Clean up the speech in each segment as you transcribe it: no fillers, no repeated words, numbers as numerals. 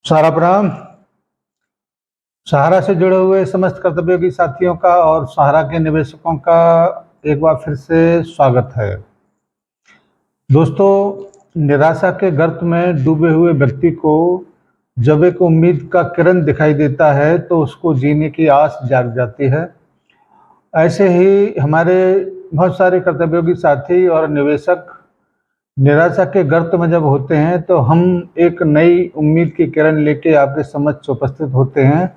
सारा प्रणाम। सहारा से जुड़े हुए समस्त कर्तव्योगी साथियों का और सहारा के निवेशकों का एक बार फिर से स्वागत है। दोस्तों, निराशा के गर्त में डूबे हुए व्यक्ति को जब एक उम्मीद का किरण दिखाई देता है तो उसको जीने की आस जाग जाती है। ऐसे ही हमारे बहुत सारे कर्तव्योगी साथी और निवेशक निराशा के गर्त में जब होते हैं तो हम एक नई उम्मीद की किरण लेके आपके समक्ष उपस्थित होते हैं।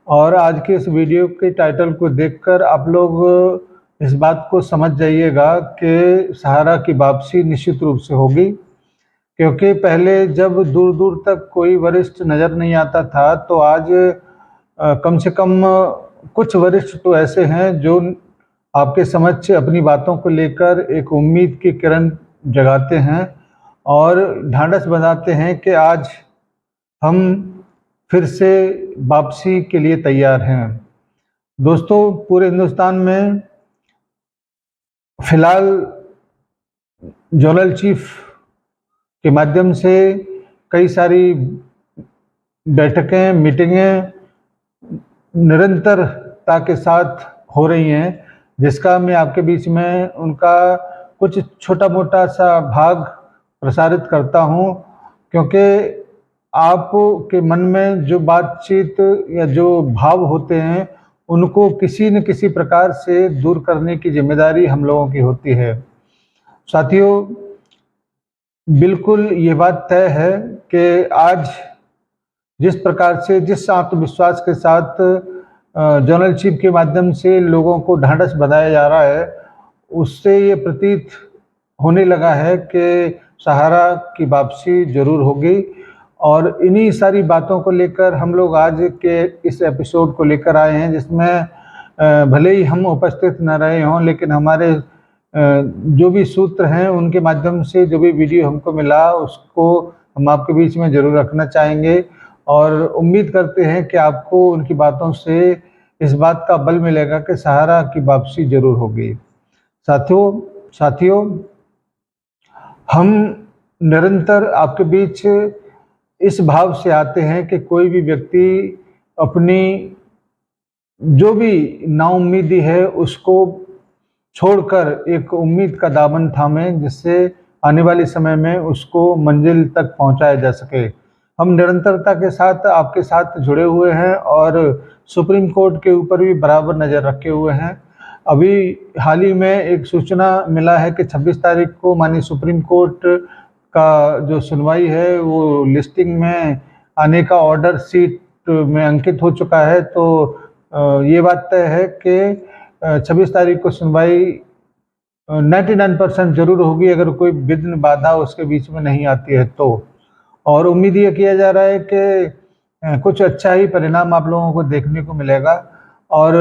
और आज के इस वीडियो के टाइटल को देखकर आप लोग इस बात को समझ जाइएगा कि सहारा की वापसी निश्चित रूप से होगी, क्योंकि पहले जब दूर दूर तक कोई वरिष्ठ नज़र नहीं आता था तो आज कम से कम कुछ वरिष्ठ तो ऐसे हैं जो आपके समक्ष अपनी बातों को लेकर एक उम्मीद की किरण जगाते हैं और ढांढस बंधाते हैं कि आज हम फिर से वापसी के लिए तैयार हैं। दोस्तों, पूरे हिंदुस्तान में फिलहाल जोनल चीफ के माध्यम से कई सारी बैठकें, मीटिंगें निरंतरता के साथ हो रही हैं, जिसका मैं आपके बीच में उनका कुछ छोटा मोटा सा भाग प्रसारित करता हूं, क्योंकि आपके मन में जो बातचीत या जो भाव होते हैं उनको किसी न किसी प्रकार से दूर करने की जिम्मेदारी हम लोगों की होती है। साथियों, बिल्कुल ये बात तय है कि आज जिस प्रकार से, जिस आत्मविश्वास के साथ जनरल चीफ के माध्यम से लोगों को ढांढस बंधाया जा रहा है, उससे ये प्रतीत होने लगा है कि सहारा की वापसी जरूर होगी। और इन्हीं सारी बातों को लेकर हम लोग आज के इस एपिसोड को लेकर आए हैं, जिसमें भले ही हम उपस्थित न रहे हों, लेकिन हमारे जो भी सूत्र हैं उनके माध्यम से जो भी वीडियो हमको मिला उसको हम आपके बीच में ज़रूर रखना चाहेंगे और उम्मीद करते हैं कि आपको उनकी बातों से इस बात का बल मिलेगा कि सहारा की वापसी जरूर होगी। साथियों, हम निरंतर आपके बीच इस भाव से आते हैं कि कोई भी व्यक्ति अपनी जो भी नाउम्मीदी है उसको छोड़कर एक उम्मीद का दामन थामे, जिससे आने वाले समय में उसको मंजिल तक पहुंचाया जा सके। हम निरंतरता के साथ आपके साथ जुड़े हुए हैं और सुप्रीम कोर्ट के ऊपर भी बराबर नज़र रखे हुए हैं। अभी हाल ही में एक सूचना मिला है कि 26 तारीख को माननीय सुप्रीम कोर्ट का जो सुनवाई है वो लिस्टिंग में आने का ऑर्डर सीट में अंकित हो चुका है। तो ये बात तय है कि 26 तारीख को सुनवाई 99% जरूर होगी, अगर कोई विघ्न बाधा उसके बीच में नहीं आती है तो। और उम्मीद ये किया जा रहा है कि कुछ अच्छा ही परिणाम आप लोगों को देखने को मिलेगा और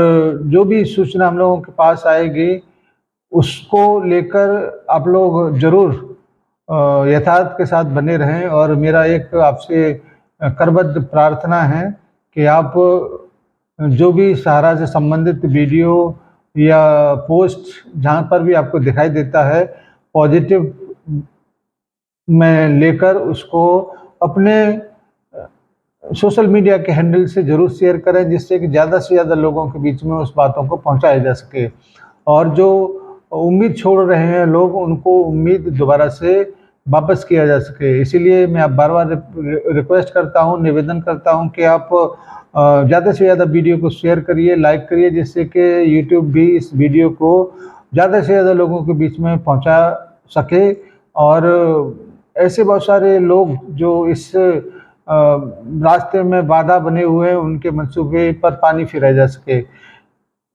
जो भी सूचना हम लोगों के पास आएगी उसको लेकर आप लोग जरूर यथार्थ के साथ बने रहें। और मेरा एक आपसे करबद्ध प्रार्थना है कि आप जो भी सहारा से संबंधित वीडियो या पोस्ट जहाँ पर भी आपको दिखाई देता है, पॉजिटिव में लेकर उसको अपने सोशल मीडिया के हैंडल से ज़रूर शेयर करें, जिससे कि ज़्यादा से ज़्यादा लोगों के बीच में उस बातों को पहुंचाया जा सके। और जो उम्मीद छोड़ रहे हैं लोग, उनको उम्मीद दोबारा से वापस किया जा सके। इसीलिए मैं आप बार बार रिक्वेस्ट करता हूं, निवेदन करता हूं कि आप ज़्यादा से ज़्यादा वीडियो को शेयर करिए, लाइक करिए, जिससे कि यूट्यूब भी इस वीडियो को ज़्यादा से ज़्यादा लोगों के बीच में पहुंचा सके और ऐसे बहुत सारे लोग जो इस रास्ते में बाधा बने हुए हैं उनके मंसूबे पर पानी फिराया जा सके।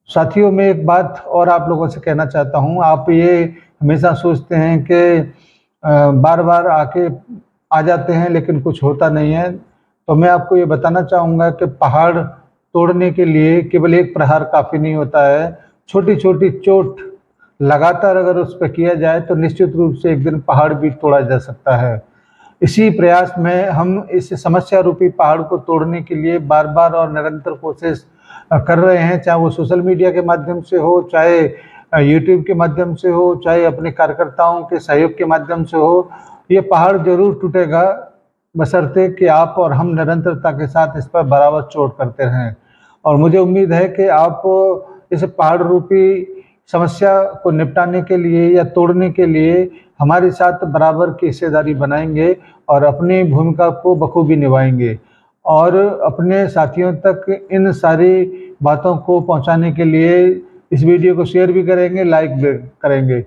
साथियों, मैं एक बात और आप लोगों से कहना चाहता हूं। आप ये हमेशा सोचते हैं कि बार बार आके आ जाते हैं लेकिन कुछ होता नहीं है, तो मैं आपको ये बताना चाहूँगा कि पहाड़ तोड़ने के लिए केवल एक प्रहार काफ़ी नहीं होता है। छोटी छोटी चोट लगातार अगर उस पर किया जाए तो निश्चित रूप से एक दिन पहाड़ भी तोड़ा जा सकता है। इसी प्रयास में हम इस समस्या रूपी पहाड़ को तोड़ने के लिए बार बार और निरंतर कोशिश कर रहे हैं, चाहे वो सोशल मीडिया के माध्यम से हो, चाहे यूट्यूब के माध्यम से हो, चाहे अपने कार्यकर्ताओं के सहयोग के माध्यम से हो। ये पहाड़ जरूर टूटेगा, बशर्ते कि आप और हम निरंतरता के साथ इस पर बराबर चोट करते रहें। और मुझे उम्मीद है कि आप इस पहाड़ रूपी समस्या को निपटाने के लिए या तोड़ने के लिए हमारे साथ बराबर की हिस्सेदारी बनाएंगे और अपनी भूमिका को बखूबी निभाएंगे और अपने साथियों तक इन सारी बातों को पहुंचाने के लिए इस वीडियो को शेयर भी करेंगे, लाइक भी करेंगे।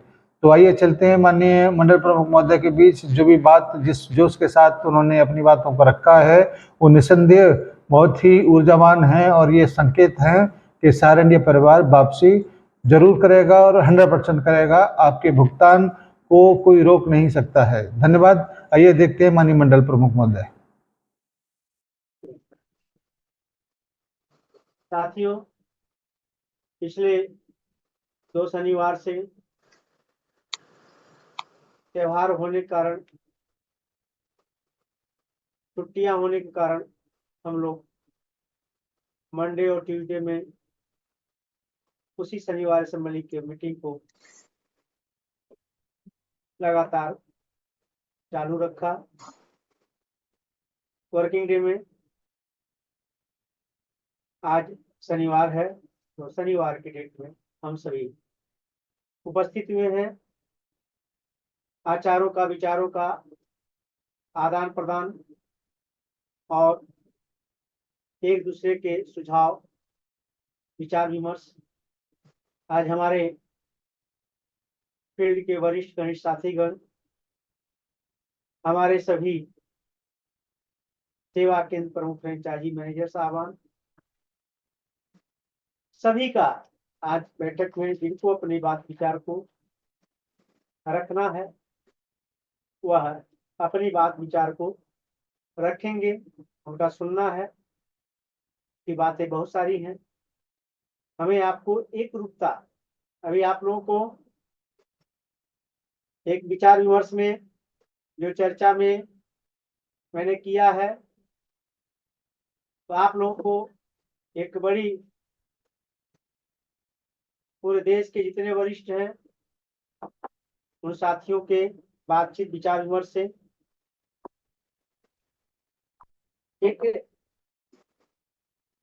तो आइए चलते हैं माननीय मंडल प्रमुख महोदय के बीच। जो भी बात जिस जोश के साथ उन्होंने अपनी बातों को रखा है वो निसंदेह बहुत ही ऊर्जावान है और ये संकेत है कि सारण्य परिवार वापसी जरूर करेगा और 100% करेगा। आपके भुगतान को कोई रोक नहीं सकता है। धन्यवाद। आइए देखते हैं माननीय मंडल प्रमुख महोदय। साथियों, पिछले 2 शनिवार से त्योहार होने के कारण, छुट्टियां होने के कारण हम लोग मंडे और ट्यूसडे में उसी शनिवार असेंबली की मीटिंग को लगातार चालू रखा। वर्किंग डे में आज शनिवार है, तो शनिवार के डेट में हम सभी उपस्थित हुए हैं। आचारों का, विचारों का आदान प्रदान और एक दूसरे के सुझाव, विचार विमर्श। आज हमारे फील्ड के वरिष्ठ कनिष्ठ साथीगण, हमारे सभी सेवा केंद्र प्रमुख फ्रेंचाइजी मैनेजर साहबान, सभी का आज बैठक में जिनको अपनी बात विचार को रखना है वह अपनी बात विचार को रखेंगे। उनका सुनना है कि बातें बहुत सारी हैं। हमें आपको एक रूपता, अभी आप लोगों को एक विचार विमर्श में जो चर्चा में मैंने किया है, तो आप लोगों को एक बड़ी, पूरे देश के जितने वरिष्ठ हैं उन साथियों के बातचीत विचार विमर्श से एक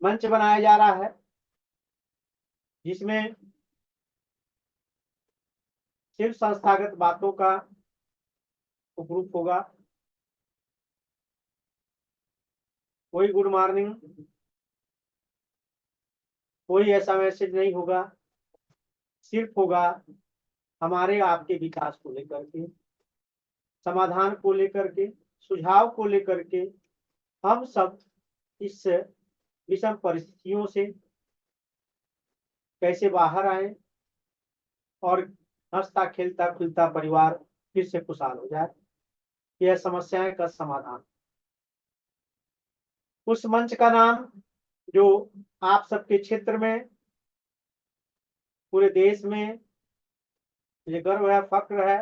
मंच बनाया जा रहा है जिसमें सिर्फ संस्थागत बातों का उपरूप होगा। कोई गुड मॉर्निंग, कोई ऐसा मैसेज नहीं होगा। सिर्फ होगा हमारे आपके विकास को लेकर के, समाधान को लेकर के, सुझाव को लेकर के। हम सब इस विषम परिस्थितियों से कैसे बाहर आए और हंसता खेलता खुलता परिवार फिर से खुशहाल हो जाए, यह समस्याएं का समाधान। उस मंच का नाम जो आप सबके क्षेत्र में, पूरे देश में मुझे गर्व है, फक्र है।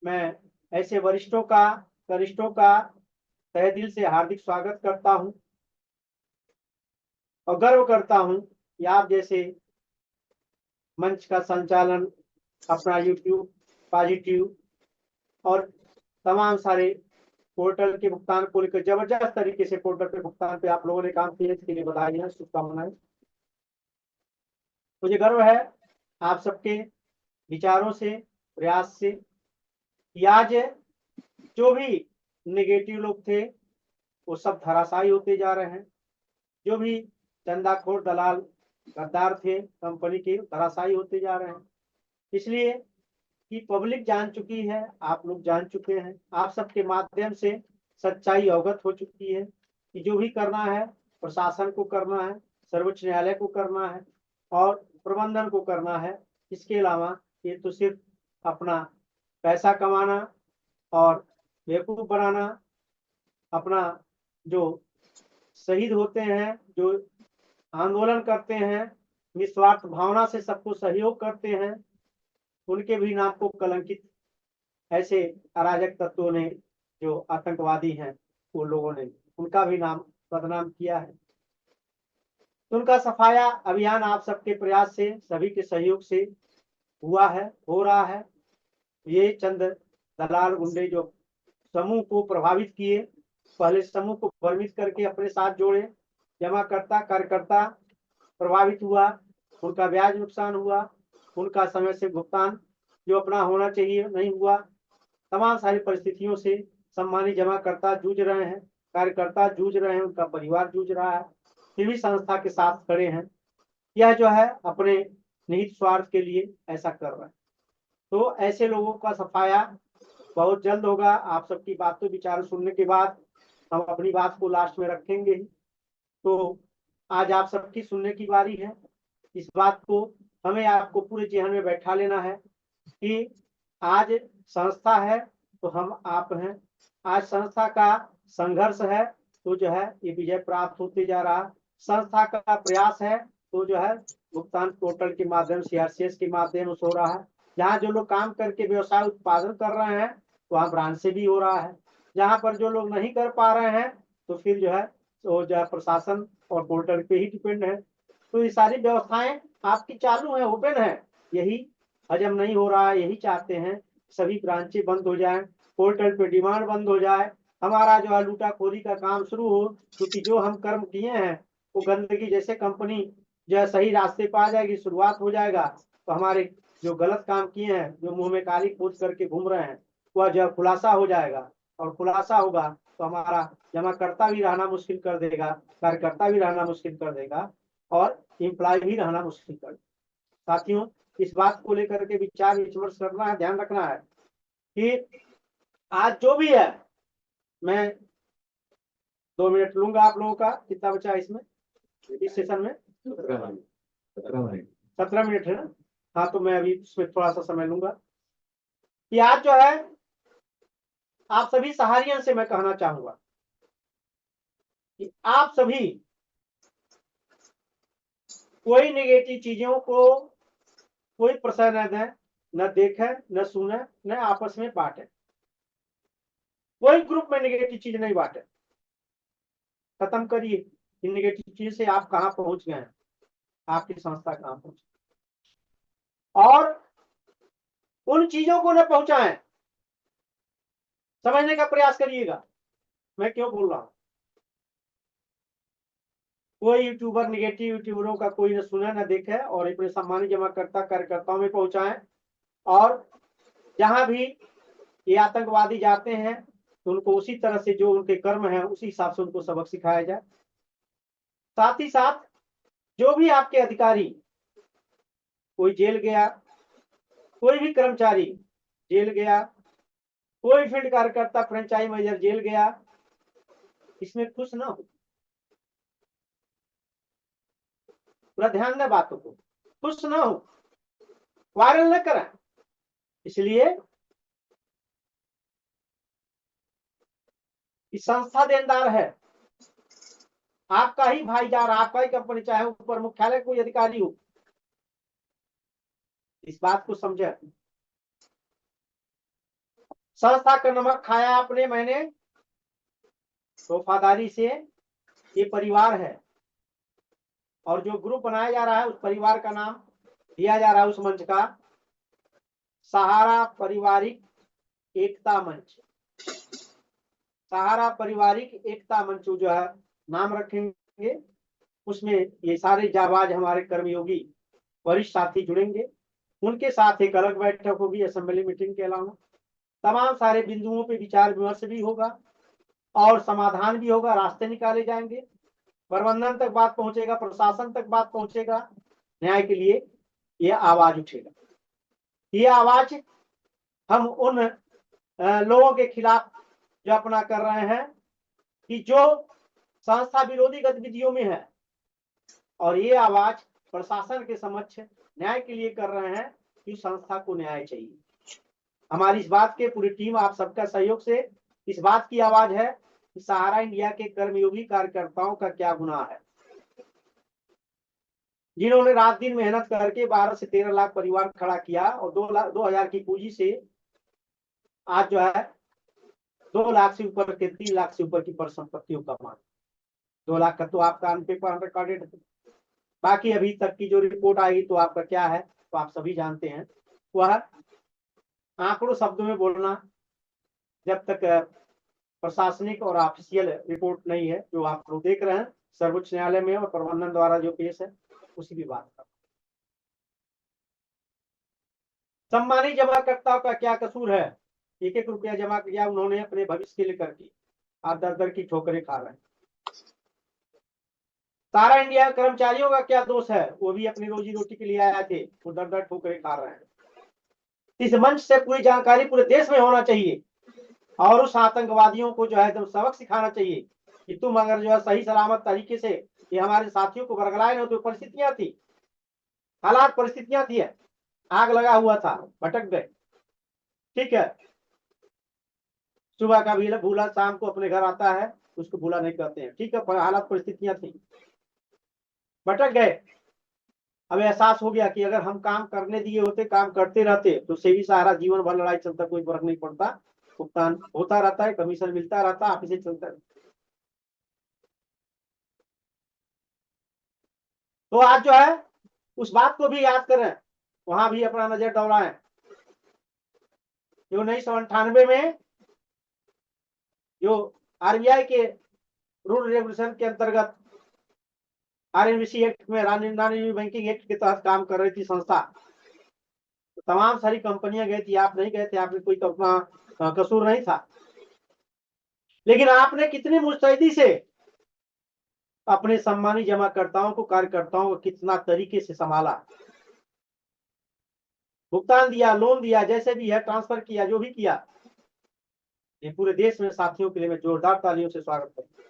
मैं ऐसे वरिष्ठों का, कनिष्ठों का तहे दिल से हार्दिक स्वागत करता हूं और गर्व करता हूं कि आप जैसे मंच का संचालन अपना यूट्यूब, पॉजिटिव और तमाम सारे पोर्टल के भुगतान को लेकर जबरदस्त तरीके से पोर्टल के भुगतान पे आप लोगों ने काम किया, इसके लिए बधाई, शुभकामनाएं। मुझे गर्व है आप सबके विचारों से, प्रयास से कि आज जो भी नेगेटिव लोग थे वो सब धराशायी होते जा रहे हैं। जो भी चंदाखोर दलाल गद्दार थे कंपनी के, धराशायी होते जा रहे हैं। इसलिए कि पब्लिक जान चुकी है, आप लोग जान चुके हैं, आप सबके माध्यम से सच्चाई अवगत हो चुकी है कि जो भी करना है प्रशासन को करना है, सर्वोच्च न्यायालय को करना है और प्रबंधन को करना है। इसके अलावा ये तो सिर्फ अपना पैसा कमाना और बेवकूफ बनाना, अपना जो शहीद होते हैं, जो आंदोलन करते हैं, निस्वार्थ भावना से सबको सहयोग करते हैं, उनके भी नाम को कलंकित ऐसे अराजक तत्वों ने, जो आतंकवादी हैं, उन लोगों ने उनका भी नाम बदनाम किया है। तो उनका सफाया अभियान आप सबके प्रयास से, सभी के सहयोग से हुआ है, हो रहा है। ये चंद दलाल गुंडे जो समूह को प्रभावित किए, पहले समूह को भ्रमित करके अपने साथ जोड़े, जमाकर्ता कार्यकर्ता प्रभावित हुआ, उनका ब्याज नुकसान हुआ, उनका समय से भुगतान जो अपना होना चाहिए नहीं हुआ। तमाम सारी परिस्थितियों से सम्मानित जमाकर्ता जूझ रहे हैं, कार्यकर्ता जूझ रहे हैं, उनका परिवार जूझ रहा है, फिर भी संस्था के साथ खड़े हैं। यह जो है अपने निहित स्वार्थ के लिए ऐसा कर रहा है। तो ऐसे लोगों का सफाया बहुत जल्द होगा। आप सबकी बातों विचार सुनने के बाद हम अपनी बात को लास्ट में रखेंगे। तो आज आप सबकी सुनने की बारी है। इस बात को हमें आपको पूरे जेहन में बैठा लेना है कि आज संस्था है तो हम आप हैं। आज संस्था का संघर्ष है तो जो है ये विजय प्राप्त होते जा रहा। संस्था का प्रयास है तो जो है भुगतान पोर्टल के माध्यम से, सीआरसीएस के माध्यम से हो रहा है। जहाँ जो लोग काम करके व्यवसाय उत्पादन कर रहे हैं वहाँ ब्रांच से भी हो रहा है। जहाँ पर जो लोग नहीं कर पा रहे हैं तो फिर जो है तो जो है प्रशासन और पोर्टल पे ही डिपेंड है। तो ये सारी व्यवस्थाएं आपकी चालू है, ओपन है। यही हजम नहीं हो रहा है, यही चाहते हैं सभी ब्रांचें बंद हो जाएं, पोर्टल पे डिमांड बंद हो जाए, हमारा जो है लूटाखोरी का काम शुरू हो। क्योंकि जो हम कर्म किए हैं वो गंदगी जैसे कंपनी जो है सही रास्ते पर आ जाएगी, शुरुआत हो जाएगा तो हमारे जो गलत काम किए हैं, जो मुंह में काली पोत करके घूम रहे हैं, वह जो खुलासा हो जाएगा। और खुलासा होगा तो हमारा जमाकर्ता भी रहना मुश्किल कर देगा, कार्यकर्ता भी रहना मुश्किल कर देगा और एम्प्लॉय भी रहना मुश्किल कर देगा। साथियों, इस बात को लेकर के विचार विमर्श करना है, ध्यान रखना है कि आज जो भी है, मैं 2 मिनट लूंगा आप लोगों का। कितना बचा है इसमें, इस सेशन में? 17 मिनट है ना? हाँ, तो मैं अभी इसमें थोड़ा सा समय लूंगा कि आज जो है आप सभी सहारियन से मैं कहना चाहूंगा कि आप सभी कोई नेगेटिव चीजों को कोई प्रश्न न दें, न देखें, न सुने, न आपस में बांटे। कोई ग्रुप में नेगेटिव चीज नहीं बांटे। खत्म करिए इन नेगेटिव चीज से। आप कहां पहुंच गए हैं, आपकी संस्था कहां पहुंच, और उन चीजों को न पहुंचाएं। समझने का प्रयास करिएगा मैं क्यों बोल रहा हूं। कोई यूट्यूबर नेगेटिव यूट्यूबरों का कोई न सुने न देखे और अपने सम्मानित जमाकर्ता कार्यकर्ताओं में पहुंचाएं। और जहां भी ये आतंकवादी जाते हैं तो उनको उसी तरह से जो उनके कर्म है उसी हिसाब से उनको सबक सिखाया जाए। साथ ही साथ जो भी आपके अधिकारी, कोई जेल गया, कोई भी कर्मचारी जेल गया, कोई फील्ड कार्यकर्ता फ्रेंचाइज मैनेजर जेल गया, इसमें खुश ना हो। पूरा ध्यान दें बातों को, खुश ना हो, वायरल न करें। इसलिए संस्था देनदार है, आपका ही भाईचारा, आपका ही कंपनी, चाहे ऊपर मुख्यालय कोई अधिकारी हो। इस बात को समझे। संस्था का नमक खाया आपने, मैंने, तो वफादारी से ये परिवार है। और जो ग्रुप बनाया जा रहा है उस परिवार का नाम दिया जा रहा है उस मंच का सहारा पारिवारिक एकता मंच। सहारा पारिवारिक एकता मंच जो है नाम रखेंगे। उसमें ये सारे जाबाज हमारे कर्मयोगी वरिष्ठ साथी जुड़ेंगे। उनके साथ एक अलग बैठक होगी असेंबली मीटिंग के अलावा। तमाम सारे बिंदुओं पे विचार विमर्श भी होगा और समाधान भी होगा, रास्ते निकाले जाएंगे, प्रबंधन तक बात पहुंचेगा, प्रशासन तक बात पहुंचेगा, न्याय के लिए ये आवाज उठेगा। ये आवाज हम उन लोगों के खिलाफ जो अपना कर रहे हैं कि जो संस्था विरोधी गतिविधियों में है, और ये आवाज प्रशासन के समक्ष न्याय के लिए कर रहे हैं कि संस्था को न्याय चाहिए। हमारी इस बात के पूरी टीम आप सबका सहयोग से इस बात की आवाज है कि सहारा इंडिया के कर्मयोगी कार्यकर्ताओं का क्या गुनाह है, जिन्होंने रात दिन मेहनत करके 12 से 13 लाख परिवार खड़ा किया और 2,000 की पूंजी से आज जो है 2 लाख से ऊपर के 3 लाख से ऊपर की परिसंपत्तियों का मान। 2 लाख का तो आपका अनपेपर रिकॉर्डेड है। बाकी अभी तक की जो रिपोर्ट आएगी तो आपका क्या है तो आप सभी जानते हैं। वह आंकड़ों शब्दों में बोलना जब तक प्रशासनिक और ऑफिशियल रिपोर्ट नहीं है जो आप लोग देख रहे हैं सर्वोच्च न्यायालय में और प्रबंधन द्वारा जो पेश है, उसी की बात कर। सम्मानित जमाकर्ताओं का क्या कसूर है? एक एक रुपया जमा किया उन्होंने अपने भविष्य के लिए करके, आप दर दर की ठोकरें खा रहे हैं। सारा इंडिया कर्मचारियों का क्या दोष है? वो भी अपनी रोजी रोटी के लिए आए थे, वो दर दर ठोकरें खा रहे हैं। इस मंच से पूरी जानकारी पूरे देश में होना चाहिए और उस आतंकवादियों को जो है तो सबक सिखाना चाहिए कि तुम अगर जो है सही सलामत तरीके से ये हमारे साथियों को बरगलाए ना, तो परिस्थितियां थी, हालात परिस्थितियां थी, आग लगा हुआ था, भटक गए, ठीक है। सुबह का भी भूला शाम को अपने घर आता है, उसको भूला नहीं कहते हैं, ठीक है। हालात परिस्थितियां थी, भटक गए। अब एहसास हो गया कि अगर हम काम करने दिए होते, काम करते रहते, तो सेवी सहारा जीवन भर लड़ाई चलता, कोई फर्क नहीं पड़ता, भुगतान होता रहता है, कमीशन मिलता रहता, ऑफिस चलता रहता। तो आज जो है उस बात को भी याद करें, वहां भी अपना नजर दौड़ाएं। जो 1998 में जो आरबीआई के रूल रेगुलेशन के अंतर्गत आरएनबीसी एक्ट में, नानी बैंकिंग एक्ट के तहत काम कर रही थी संस्था, तो तमाम सारी कंपनियां गई थी, आप नहीं गए थे, आपने कोई अपना कसूर नहीं था, लेकिन आपने कितनी मुस्तैदी से अपने सम्मानित जमाकर्ताओं को, कार्यकर्ताओं को कितना तरीके से संभाला, भुगतान दिया, लोन दिया, जैसे भी है ट्रांसफर किया, जो भी किया। ये पूरे देश में साथियों के लिए मैं जोरदार तालियों से स्वागत करता हूं।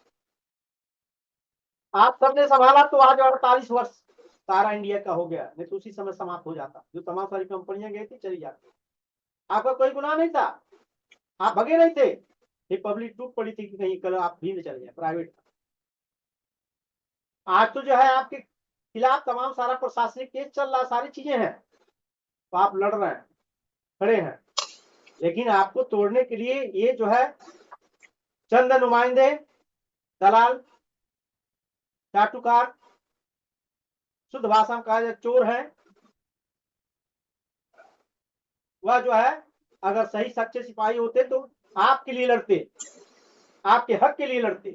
आप सबने संभाला तो आज 48 वर्ष सारा इंडिया का हो गया, नहीं तो उसी समय समाप्त हो जाता, जो तमाम सारी कंपनियां गई थी चली जाती। आपका कोई गुनाह नहीं था, आप भगे नहीं थे, ये पब्लिक टूट पड़ी थी कि कहीं कल आप भी चले जाए प्राइवेट। आज तो जो है आपके खिलाफ तमाम सारा प्रशासनिक केस चल रहा, सारी चीजें हैं, तो आप लड़ रहे हैं, खड़े हैं, लेकिन आपको तोड़ने के लिए ये जो है चंद नुमाइंदे, दलाल, चाटुकार, शुद्ध भाषा में कहा जाए चोर है, वह जो है अगर सही सच्चे सिपाही होते तो आपके लिए लड़ते, आपके हक के लिए लड़ते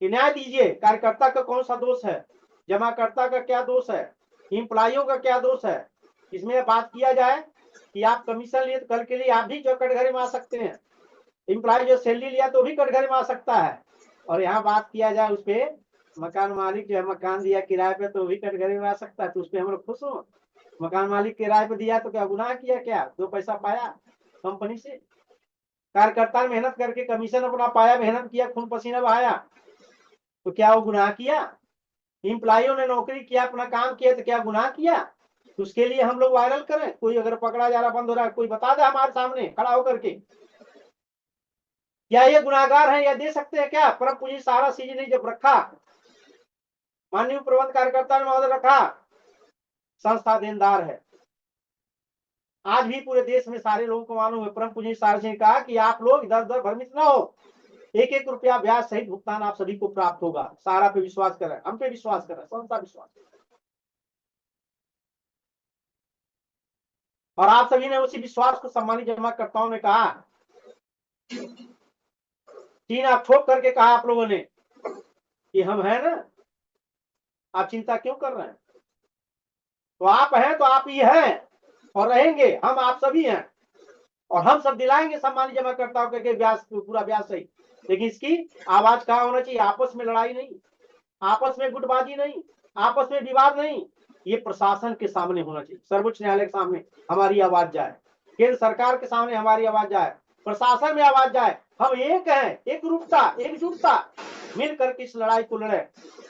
कि न्याय दीजिए, कार्यकर्ता का कौन सा दोष है, जमाकर्ता का क्या दोष है, एम्प्लॉइयों का क्या दोष है। इसमें बात किया जाए कि आप कमीशन लिए तो कल के लिए आप भी जो कटघरे में आ सकते हैं, एम्प्लॉय जो सैलरी लिया तो भी कटघरे में आ सकता है। और यहाँ बात किया जाए उस पर मकान मालिक जो है मकान दिया किराए पे तो भी कटघरे में आ सकता है, तो उस पर हम लोग खुश हो। मकान मालिक किराए पे दिया तो क्या गुनाह किया? क्या दो पैसा पाया कंपनी से? कार्यकर्ता ने मेहनत करके कमीशन अपना पाया, मेहनत किया, खून पसीना बहाया, तो क्या वो गुनाह किया? एम्प्लॉइयों ने नौकरी किया, अपना काम किया, तो क्या गुनाह किया? तो उसके लिए हम लोग वायरल करें? कोई अगर पकड़ा जा रहा, बंद हो रहा है, कोई बता दे हमारे सामने खड़ा होकर के, क्या ये गुनाहगार है या दे सकते हैं क्या? परम पूजी सारा सीजन जब रखा, माननीय प्रबंध कार्यकर्ता ने महोदय रखा, संस्था देनदार है। आज भी पूरे देश में सारे लोगों को मालूम है, परम पूजी सार ने कहा कि आप लोग इधर उधर भ्रमित ना हो, एक एक रुपया ब्याज सहित भुगतान आप सभी को प्राप्त होगा। सारा पे विश्वास करें, हम पे विश्वास करें, संस्था विश्वास करें। और आप सभी ने उसी विश्वास को सम्मानित जमाकर्ताओं ने कहा, तीन आप ठोक करके कहा आप लोगों ने कि हम हैं ना, आप चिंता क्यों कर रहे हैं? तो आप हैं तो आप ही हैं और रहेंगे, हम आप सभी हैं, और हम सब दिलाएंगे सम्मानित जमाकर्ताओं के ब्याज, पूरा ब्याज सही। लेकिन इसकी आवाज कहाँ होना चाहिए? आपस में लड़ाई नहीं, आपस में गुटबाजी नहीं, आपस में विवाद नहीं, ये प्रशासन के सामने होना चाहिए, सर्वोच्च न्यायालय के सामने हमारी आवाज जाए, केंद्र सरकार के सामने हमारी आवाज जाए, प्रशासन में आवाज जाए, हम एक हैं, एक रूपता, एकजुटता मिलकर के इस लड़ाई को लड़े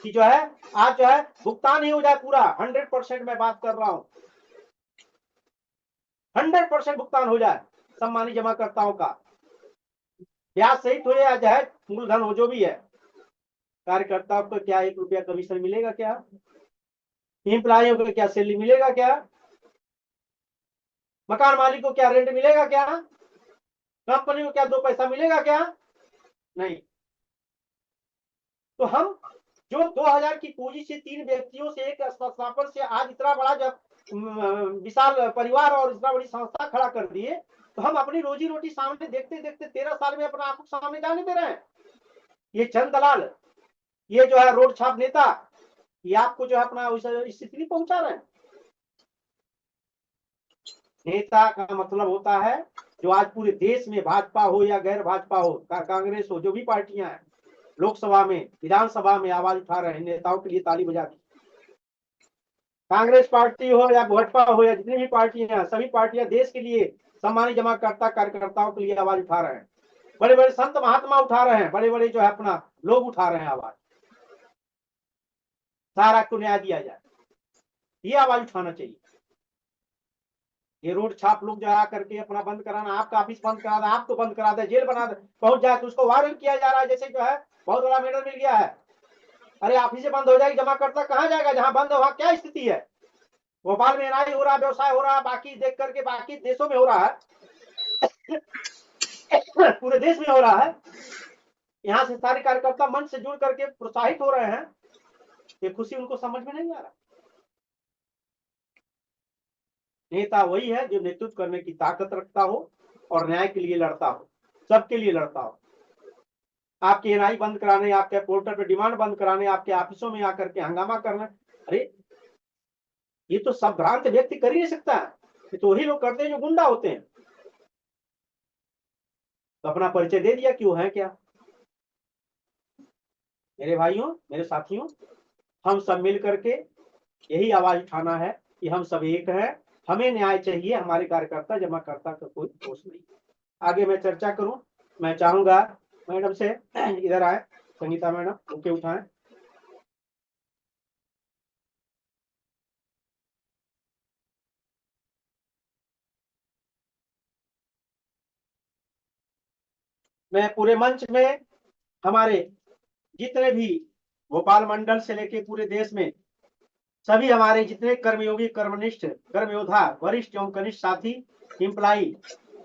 कि जो है आज जो है भुगतान ही हो जाए पूरा 100%। मैं बात कर रहा हूं 100% भुगतान हो जाए सम्मानित जमाकर्ताओं का, ब्याज सहित हो या चाहे मूलधन हो, जो भी है। कार्यकर्ताओं को क्या 1 रुपया कमीशन मिलेगा क्या? एम्प्लॉइयों को क्या सैलरी मिलेगा क्या? मकान मालिक को क्या रेंट मिलेगा क्या? कंपनी को क्या 2 पैसा मिलेगा क्या? नहीं। तो हम जो 2000 की पूंजी से 3 व्यक्तियों से एक स्थापन से आज इतना बड़ा जब विशाल परिवार और इतना बड़ी संस्था खड़ा कर दिए, तो हम अपनी रोजी रोटी सामने देखते देखते 13 साल में अपना आंखों के सामने जाने दे रहे हैं। ये चंद दलाल, ये जो है रोड छाप नेता, ये आपको जो है अपना स्थिति नहीं पहुंचा रहे हैं। नेता का मतलब होता है जो आज पूरे देश में, भाजपा हो या गैर भाजपा हो, कांग्रेस हो, जो भी पार्टियां हैं, लोकसभा में, विधानसभा में आवाज उठा रहे हैं, नेताओं के लिए ताली बजा दी। कांग्रेस पार्टी हो या भाजपा हो या जितनी भी पार्टियां हैं, सभी पार्टियां देश के लिए सम्मानित जमाकर्ता कार्यकर्ताओं के लिए आवाज उठा रहे हैं। बड़े बड़े संत महात्मा उठा रहे हैं, बड़े बड़े जो है अपना लोग उठा रहे हैं आवाज, सारा को न्याय दिया जाए, ये आवाज उठाना चाहिए। ये रोड छाप लोग जो है करके अपना बंद कराना, आपका ऑफिस बंद करा दे, आपको बंद करा दे, जेल बना दे, पहुंच जाए तो उसको वायरल किया जा रहा है जैसे जो है बहुत बड़ा मेडल मिल गया है। अरे ऑफिस बंद हो जाएगी, जमाकर्ता कहाँ जाएगा? जहां बंद है वहां क्या स्थिति है? भोपाल में एनआई हो रहा है, व्यवसाय हो रहा है, बाकी देख करके बाकी देशों में हो रहा है, पूरे देश में हो रहा है। यहाँ से सारे कार्यकर्ता मंच से जुड़ करके प्रोत्साहित हो रहे हैं, ये खुशी उनको समझ में नहीं आ रहा। नेता वही है जो नेतृत्व करने की ताकत रखता हो और न्याय के लिए लड़ता हो, सबके लिए लड़ता हो। आपके एनआई बंद कराने, आपके पोर्टल पे डिमांड बंद कराने, आपके ऑफिसों में आकर के हंगामा करना, अरे ये तो सब भ्रांत व्यक्ति कर ही नहीं सकता है, ये तो वही लोग करते हैं जो गुंडा होते हैं। तो अपना परिचय दे दिया कि वो है क्या। मेरे भाइयों, मेरे साथियों, हम सब मिल करके यही आवाज उठाना है कि हम सब एक हैं, हमें न्याय चाहिए, हमारे कार्यकर्ता जमाकर्ता का कोई दोष नहीं। आगे मैं चर्चा करूं, मैं चाहूंगा मैडम से इधर आए, संगीता मैडम बुके उठाएं। मैं पूरे मंच में हमारे जितने भी भोपाल मंडल से लेके पूरे देश में सभी हमारे जितने कर्मयोगी, कर्मनिष्ठ, कर्मयोद्धा, वरिष्ठ एवं कनिष्ठ साथी, एम्प्लाई,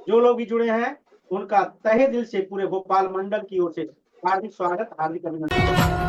जो लोग भी जुड़े हैं, उनका तहे दिल से पूरे भोपाल मंडल की ओर से हार्दिक स्वागत, हार्दिक अभिनंदन।